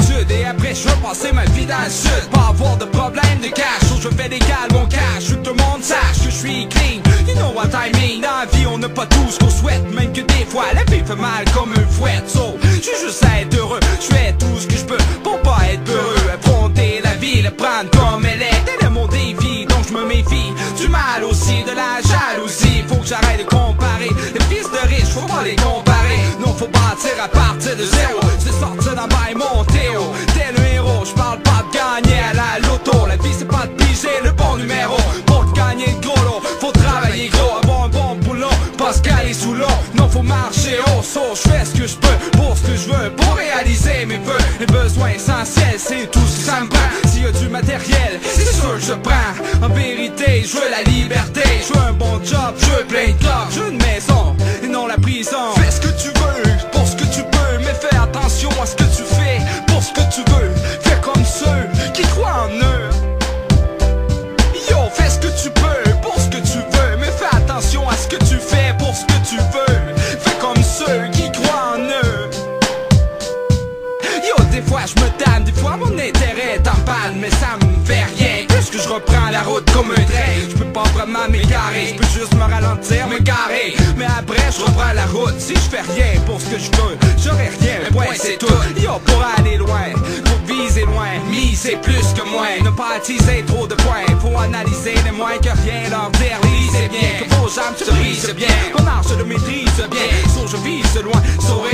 études et après je veux passer ma vie dans le sud. Pas avoir de problème de cash, je fais légal mon cash. Je veux que tout le monde sache que je suis clean, you know what I mean. Dans la vie on n'a pas tout ce qu'on souhaite, même que des fois la vie fait mal comme un fouet. So, je veux juste être heureux, je fais tout ce que je peux pour pas être heureux. Affronter la vie, la prendre comme elle est, tel est mon défi, donc je me méfie du mal aussi, de la jalousie. Faut que j'arrête de comparer les fils de riches, faut pas les comparer. Non, faut bâtir à partir de zéro, c'est sortir d'en bas et monter haut. Tel un héros, je parle pas de gagner à la loto. La vie c'est pas de piger le bon numéro. Pour te gagner le gros lot, faut travailler gros, avoir un bon boulot, pas se caler sous l'eau. Non, faut marcher au saut, je fais ce que je peux pour ce que je veux, pour réaliser mes vœux. Les besoins essentiels, c'est tout ce que ça me prend. S'il y a du matériel, c'est sûr que je prends. En vérité, je veux la liberté, je veux un bon job, je veux plein de clubs, je veux une maison et non la prison. Fais ce que tu veux, pour ce que tu peux, mais fais attention à ce que tu fais, pour ce que tu veux. Fais comme ceux qui croient en eux. Yo, fais ce que tu peux, pour ce que tu veux, mais fais attention à ce que tu fais, pour ce que tu veux. Fais comme ceux qui croient en eux. Yo, des fois je me tanne, des fois mon intérêt est en panne, mais ça me fait rien. Puisque je reprends la route comme un train, je peux pas vraiment m'égarer, je peux juste me ralentir, me garer. Mais après je reprends la route, si je fais rien pour ce que je veux, j'aurai rien, un point c'est tout. Yo, pour aller loin, faut viser loin, miser plus que moins, ne pas attiser trop de points. Faut analyser les moins que rien, leur dire lisez bien, que vos jambes se brisent bien, mon arche de maîtrise bien, so je vise loin, saurai